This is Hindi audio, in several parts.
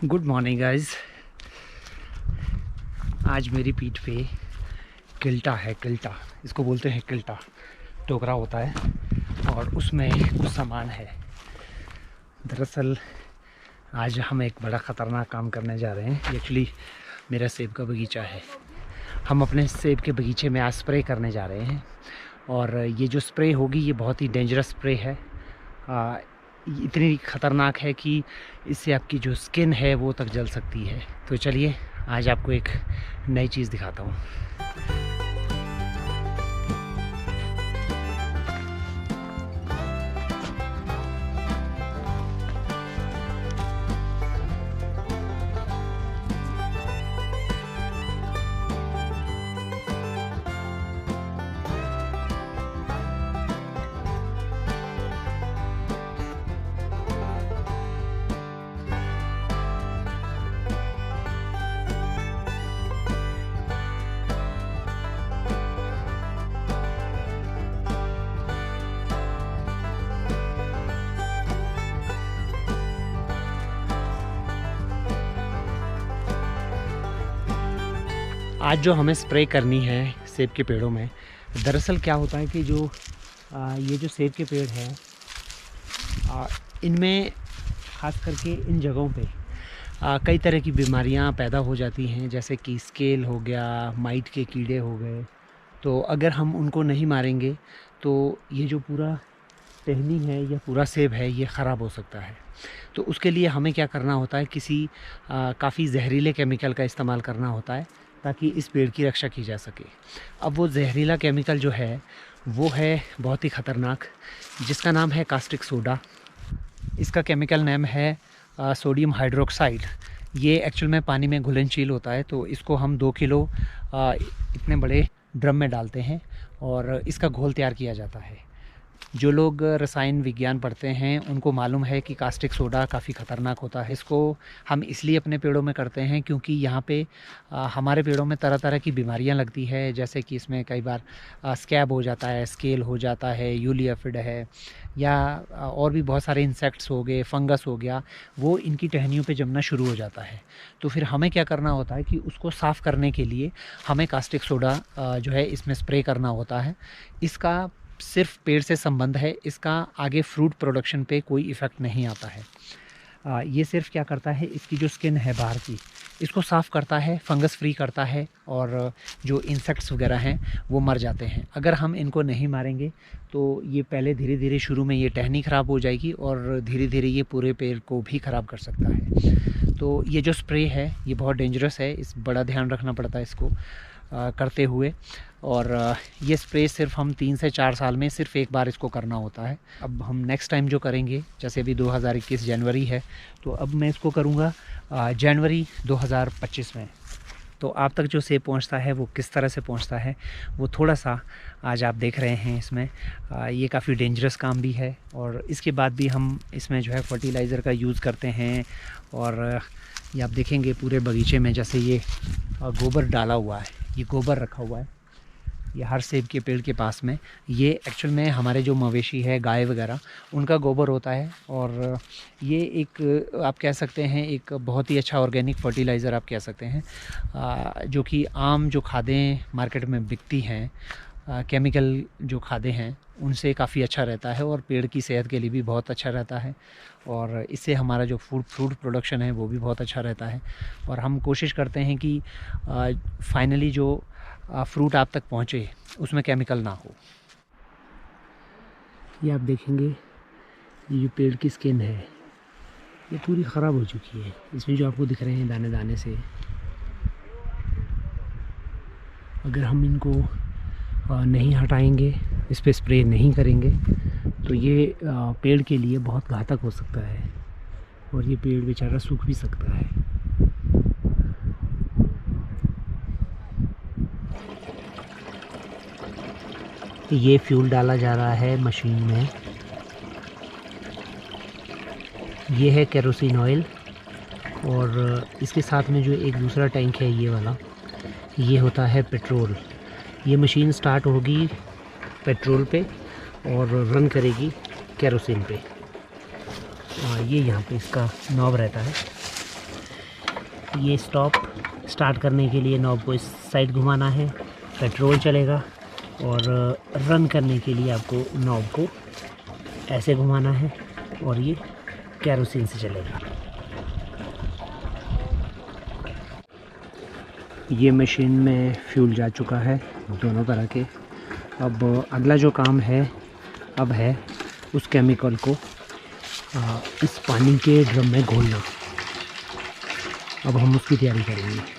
Good morning guys. आज मेरी पीठ पे किल्टा है। किल्टा इसको बोलते हैं, किल्टा टोकरा होता है और उसमें कुछ सामान है। दरअसल आज हम एक बड़ा ख़तरनाक काम करने जा रहे हैं। एक्चुअली मेरा सेब का बगीचा है। हम अपने सेब के बगीचे में आज स्प्रे करने जा रहे हैं और ये जो स्प्रे होगी ये बहुत ही डेंजरस स्प्रे है। इतनी ख़तरनाक है कि इससे आपकी जो स्किन है वो तक जल सकती है। तो चलिए आज आपको एक नई चीज़ दिखाता हूँ। आज जो हमें स्प्रे करनी है सेब के पेड़ों में, दरअसल क्या होता है कि ये जो सेब के पेड़ हैं इनमें ख़ास करके इन जगहों पे कई तरह की बीमारियां पैदा हो जाती हैं, जैसे कि स्केल हो गया, माइट के कीड़े हो गए। तो अगर हम उनको नहीं मारेंगे तो ये जो पूरा टहनी है या पूरा सेब है ये ख़राब हो सकता है। तो उसके लिए हमें क्या करना होता है, किसी काफ़ी जहरीले केमिकल का इस्तेमाल करना होता है ताकि इस पेड़ की रक्षा की जा सके। अब वो जहरीला केमिकल जो है वो है बहुत ही ख़तरनाक, जिसका नाम है कास्टिक सोडा। इसका केमिकल नेम है सोडियम हाइड्रोक्साइड। ये एक्चुअल में पानी में घुलनशील होता है। तो इसको हम 2 किलो इतने बड़े ड्रम में डालते हैं और इसका घोल तैयार किया जाता है। जो लोग रसायन विज्ञान पढ़ते हैं उनको मालूम है कि कास्टिक सोडा काफ़ी ख़तरनाक होता है। इसको हम इसलिए अपने पेड़ों में करते हैं क्योंकि यहाँ पे हमारे पेड़ों में तरह तरह की बीमारियाँ लगती है, जैसे कि इसमें कई बार स्कैब हो जाता है, स्केल हो जाता है, यूली एफिड है, या और भी बहुत सारे इंसेक्ट्स हो गए, फंगस हो गया, वो इनकी टहनियों पे जमना शुरू हो जाता है। तो फिर हमें क्या करना होता है कि उसको साफ़ करने के लिए हमें कास्टिक सोडा जो है इसमें स्प्रे करना होता है। इसका सिर्फ पेड़ से संबंध है, इसका आगे फ्रूट प्रोडक्शन पे कोई इफ़ेक्ट नहीं आता है। ये सिर्फ क्या करता है, इसकी जो स्किन है बाहर की, इसको साफ़ करता है, फंगस फ्री करता है और जो इंसेक्ट्स वगैरह हैं वो मर जाते हैं। अगर हम इनको नहीं मारेंगे तो ये पहले धीरे धीरे शुरू में ये टहनी ख़राब हो जाएगी और धीरे धीरे ये पूरे पेड़ को भी ख़राब कर सकता है। तो ये जो स्प्रे है ये बहुत डेंजरस है, इस बड़ा ध्यान रखना पड़ता है इसको करते हुए। और ये स्प्रे सिर्फ हम 3 से 4 साल में सिर्फ एक बार इसको करना होता है। अब हम नेक्स्ट टाइम जो करेंगे, जैसे अभी 2021 जनवरी है, तो अब मैं इसको करूँगा जनवरी 2025 में। तो आप तक जो सेब पहुंचता है वो किस तरह से पहुंचता है वो थोड़ा सा आज आप देख रहे हैं। इसमें ये काफ़ी डेंजरस काम भी है और इसके बाद भी हम इसमें जो है फर्टिलाइज़र का यूज़ करते हैं। और ये आप देखेंगे पूरे बगीचे में जैसे ये गोबर डाला हुआ है, ये गोबर रखा हुआ है, ये हर सेब के पेड़ के पास में। ये एक्चुअल में हमारे जो मवेशी है, गाय वगैरह, उनका गोबर होता है। और ये एक आप कह सकते हैं एक बहुत ही अच्छा ऑर्गेनिक फर्टिलाइज़र आप कह सकते हैं, जो कि आम जो खादें मार्केट में बिकती हैं, केमिकल जो खादें हैं, उनसे काफ़ी अच्छा रहता है और पेड़ की सेहत के लिए भी बहुत अच्छा रहता है। और इससे हमारा जो फ्रूट प्रोडक्शन है वो भी बहुत अच्छा रहता है। और हम कोशिश करते हैं कि फाइनली जो फ्रूट आप तक पहुँचे उसमें केमिकल ना हो। ये आप देखेंगे, ये जो पेड़ की स्किन है ये पूरी ख़राब हो चुकी है। इसमें जो आपको दिख रहे हैं दाने दाने से, अगर हम इनको नहीं हटाएंगे, इस पर स्प्रे नहीं करेंगे तो ये पेड़ के लिए बहुत घातक हो सकता है और ये पेड़ बेचारा सूख भी सकता है। ये फ्यूल डाला जा रहा है मशीन में। ये है केरोसिन ऑयल और इसके साथ में जो एक दूसरा टैंक है ये वाला, ये होता है पेट्रोल। ये मशीन स्टार्ट होगी पेट्रोल पे और रन करेगी केरोसिन पे। ये यहाँ पे इसका नॉब रहता है। ये स्टार्ट करने के लिए नॉब को इस साइड घुमाना है, पेट्रोल चलेगा। और रन करने के लिए आपको नॉब को ऐसे घुमाना है और ये कैरोसिन से चलेगा। ये मशीन में फ्यूल जा चुका है दोनों तरह के। अब अगला जो काम है अब है उस केमिकल को इस पानी के ड्रम में घोलना। अब हम उसकी तैयारी करेंगे।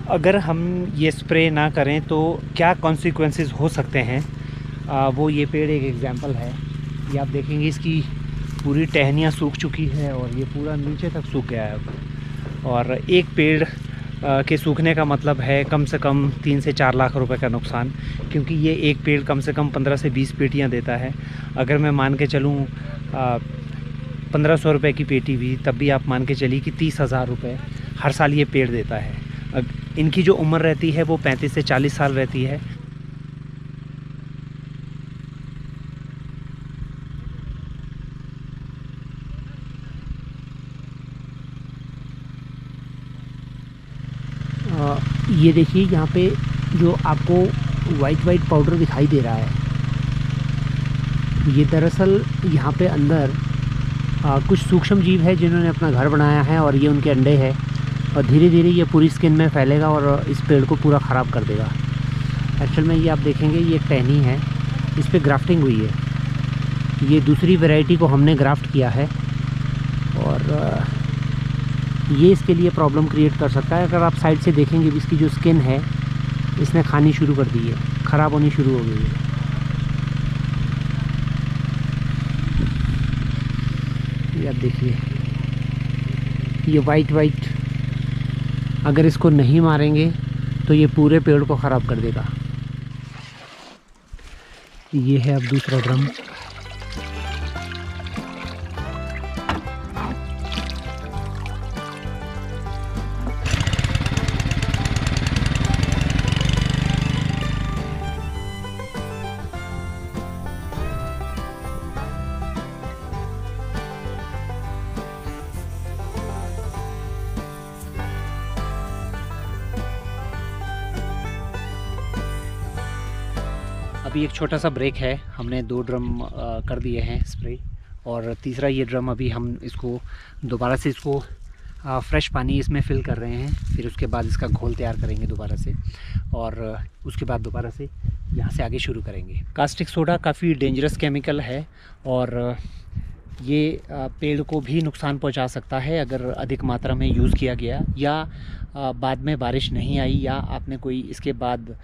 अगर हम ये स्प्रे ना करें तो क्या कॉन्सिक्वेंसेस हो सकते हैं, वो ये पेड़ एक एग्जांपल है। ये आप देखेंगे इसकी पूरी टहनियाँ सूख चुकी है और ये पूरा नीचे तक सूख गया है अब। और एक पेड़ के सूखने का मतलब है कम से कम 3 से 4 लाख रुपए का नुकसान, क्योंकि ये एक पेड़ कम से कम 15 से 20 पेटियाँ देता है। अगर मैं मान के चलूँ 1500 रुपये की पेटी भी, तब भी आप मान के चलिए कि 30,000 रुपये हर साल ये पेड़ देता है। इनकी जो उम्र रहती है वो 35 से 40 साल रहती है। ये देखिए यहाँ पे जो आपको वाइट पाउडर दिखाई दे रहा है, ये दरअसल यहाँ पे अंदर कुछ सूक्ष्म जीव है जिन्होंने अपना घर बनाया है और ये उनके अंडे हैं। और धीरे धीरे ये पूरी स्किन में फैलेगा और इस पेड़ को पूरा ख़राब कर देगा। एक्चुअल में ये आप देखेंगे ये एक टहनी है, इस पर ग्राफ्टिंग हुई है। ये दूसरी वैरायटी को हमने ग्राफ्ट किया है और ये इसके लिए प्रॉब्लम क्रिएट कर सकता है। अगर आप साइड से देखेंगे भी इसकी जो स्किन है इसने खानी शुरू कर दी है, ख़राब होनी शुरू हो गई है। ये आप देखिए ये वाइट अगर इसको नहीं मारेंगे तो ये पूरे पेड़ को ख़राब कर देगा। ये है अब दूसरा ड्रम। अभी एक छोटा सा ब्रेक है, हमने 2 ड्रम कर दिए हैं स्प्रे और तीसरा ये ड्रम अभी हम इसको दोबारा से इसको फ्रेश पानी इसमें फिल कर रहे हैं। फिर उसके बाद इसका घोल तैयार करेंगे दोबारा से और उसके बाद दोबारा से यहाँ से आगे शुरू करेंगे। कास्टिक सोडा काफ़ी डेंजरस केमिकल है और ये पेड़ को भी नुकसान पहुँचा सकता है अगर अधिक मात्रा में यूज़ किया गया या बाद में बारिश नहीं आई या आपने कोई इसके बाद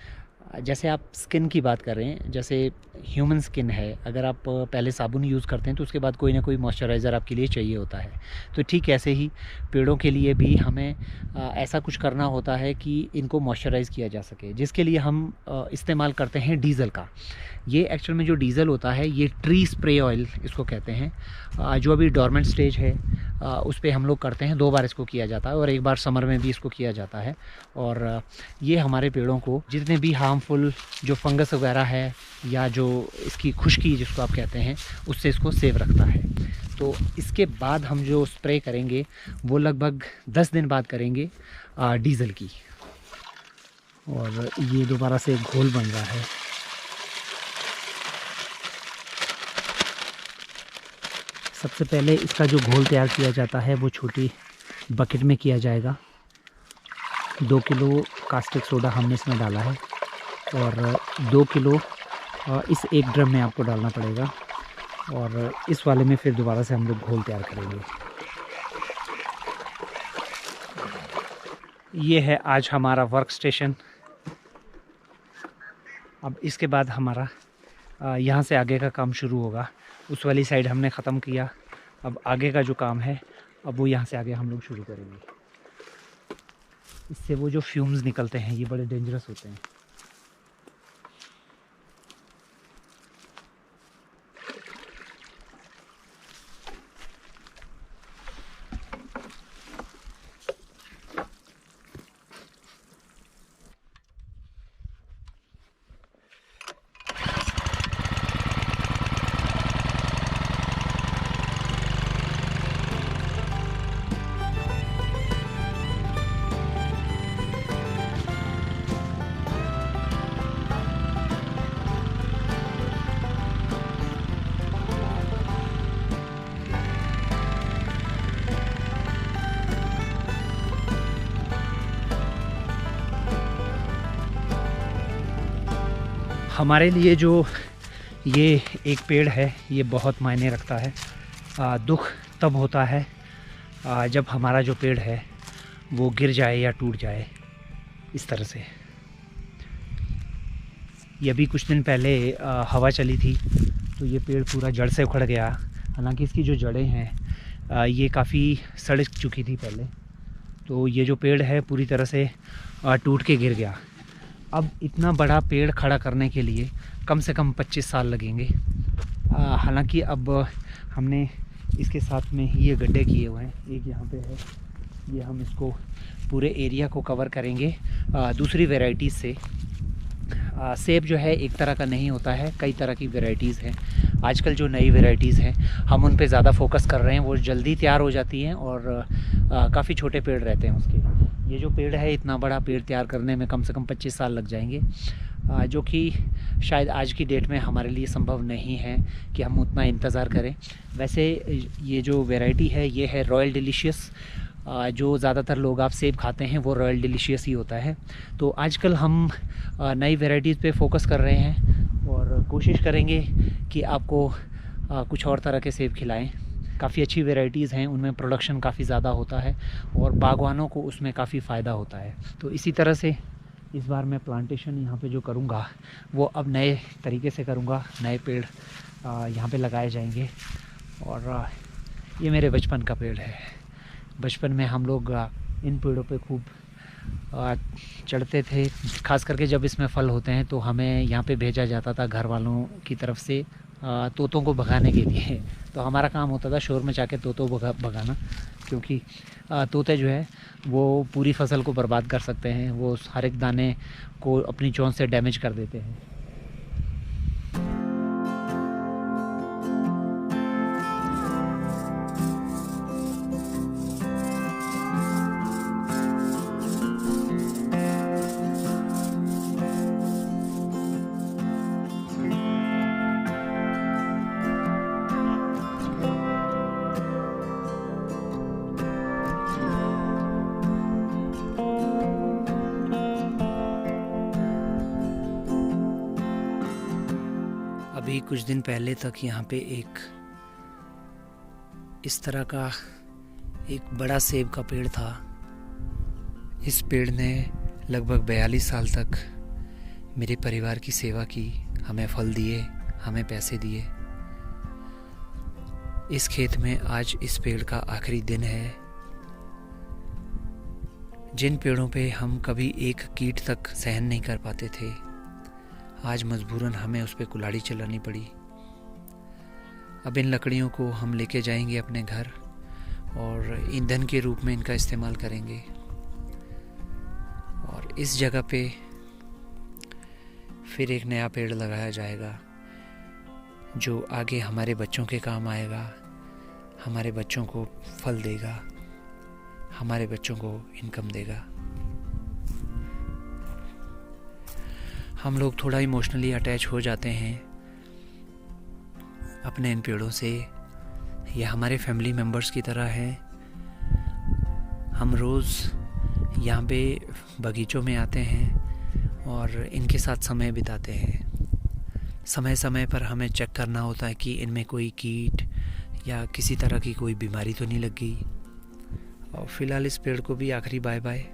जैसे आप स्किन की बात कर रहे हैं, जैसे ह्यूमन स्किन है, अगर आप पहले साबुन यूज़ करते हैं तो उसके बाद कोई ना कोई मॉइस्चराइज़र आपके लिए चाहिए होता है। तो ठीक ऐसे ही पेड़ों के लिए भी हमें ऐसा कुछ करना होता है कि इनको मॉइस्चराइज़ किया जा सके, जिसके लिए हम इस्तेमाल करते हैं डीज़ल का। ये एक्चुअल में जो डीज़ल होता है ये ट्री स्प्रे ऑयल इसको कहते हैं। जो अभी डोरमेंट स्टेज है उस पे हम लोग करते हैं, 2 बार इसको किया जाता है और 1 बार समर में भी इसको किया जाता है। और ये हमारे पेड़ों को जितने भी हार्मफुल जो फंगस वगैरह है या जो इसकी खुश्की जिसको आप कहते हैं उससे इसको सेव रखता है। तो इसके बाद हम जो स्प्रे करेंगे वो लगभग 10 दिन बाद करेंगे डीज़ल की। और ये दोबारा से एक घोल बन रहा है। सबसे पहले इसका जो घोल तैयार किया जाता है वो छोटी बकेट में किया जाएगा। 2 किलो कास्टिक सोडा हमने इसमें डाला है और 2 किलो इस एक ड्रम में आपको डालना पड़ेगा। और इस वाले में फिर दोबारा से हम लोग घोल तैयार करेंगे। ये है आज हमारा वर्क स्टेशन। अब इसके बाद हमारा यहाँ से आगे का काम शुरू होगा। उस वाली साइड हमने ख़त्म किया, अब आगे का जो काम है अब वो यहाँ से आगे हम लोग शुरू करेंगे। इससे वो जो फ्यूम्स निकलते हैं ये बड़े डेंजरस होते हैं। हमारे लिए जो ये एक पेड़ है ये बहुत मायने रखता है। दुख तब होता है जब हमारा जो पेड़ है वो गिर जाए या टूट जाए इस तरह से। ये अभी कुछ दिन पहले हवा चली थी तो ये पेड़ पूरा जड़ से उखड़ गया। हालांकि इसकी जो जड़ें हैं ये काफ़ी सड़ चुकी थी पहले, तो ये जो पेड़ है पूरी तरह से टूट के गिर गया। अब इतना बड़ा पेड़ खड़ा करने के लिए कम से कम 25 साल लगेंगे। हालांकि अब हमने इसके साथ में ये गड्ढे किए हुए हैं, एक यहाँ पे है, ये हम इसको पूरे एरिया को कवर करेंगे दूसरी वैरायटीज़ से। सेब जो है एक तरह का नहीं होता है, कई तरह की वैरायटीज़ हैं। आजकल जो नई वैरायटीज़ हैं हम उन पे ज़्यादा फोकस कर रहे हैं, वो जल्दी तैयार हो जाती हैं और काफ़ी छोटे पेड़ रहते हैं उसके। ये जो पेड़ है इतना बड़ा पेड़ तैयार करने में कम से कम 25 साल लग जाएंगे, जो कि शायद आज की डेट में हमारे लिए संभव नहीं है कि हम उतना इंतज़ार करें। वैसे ये जो वैरायटी है ये है रॉयल डिलीशियस। जो ज़्यादातर लोग आप सेब खाते हैं वो रॉयल डिलीशियस ही होता है। तो आजकल हम नई वैरायटीज़ पे फोकस कर रहे हैं और कोशिश करेंगे कि आपको कुछ और तरह के सेब खिलाएं। काफ़ी अच्छी वैरायटीज़ हैं, उनमें प्रोडक्शन काफ़ी ज़्यादा होता है और बागवानों को उसमें काफ़ी फ़ायदा होता है। तो इसी तरह से इस बार मैं प्लांटेशन यहाँ पे जो करूँगा वो अब नए तरीके से करूँगा। नए पेड़ यहाँ पे लगाए जाएंगे। और ये मेरे बचपन का पेड़ है। बचपन में हम लोग इन पेड़ों पे खूब चढ़ते थे, खास करके जब इसमें फल होते हैं तो हमें यहाँ पे भेजा जाता था घर वालों की तरफ से तोतों को भगाने के लिए। तो हमारा काम होता था शोर मचा के तोतों भगाना, क्योंकि तोते जो है वो पूरी फसल को बर्बाद कर सकते हैं, वो हर एक दाने को अपनी चोंच से डैमेज कर देते हैं। अभी कुछ दिन पहले तक यहाँ पे एक इस तरह का एक बड़ा सेब का पेड़ था। इस पेड़ ने लगभग 42 साल तक मेरे परिवार की सेवा की, हमें फल दिए, हमें पैसे दिए। इस खेत में आज इस पेड़ का आखिरी दिन है। जिन पेड़ों पे हम कभी एक कीट तक सहन नहीं कर पाते थे, आज मजबूरन हमें उस पे कुल्हाड़ी चलानी पड़ी। अब इन लकड़ियों को हम लेके जाएंगे अपने घर और ईंधन के रूप में इनका इस्तेमाल करेंगे। और इस जगह पे फिर एक नया पेड़ लगाया जाएगा जो आगे हमारे बच्चों के काम आएगा, हमारे बच्चों को फल देगा, हमारे बच्चों को इनकम देगा। हम लोग थोड़ा इमोशनली अटैच हो जाते हैं अपने इन पेड़ों से। ये हमारे फैमिली मेम्बर्स की तरह हैं। हम रोज़ यहाँ पे बगीचों में आते हैं और इनके साथ समय बिताते हैं। समय समय पर हमें चेक करना होता है कि इनमें कोई कीट या किसी तरह की कोई बीमारी तो नहीं लग गई। और फ़िलहाल इस पेड़ को भी आखिरी बाय बाय।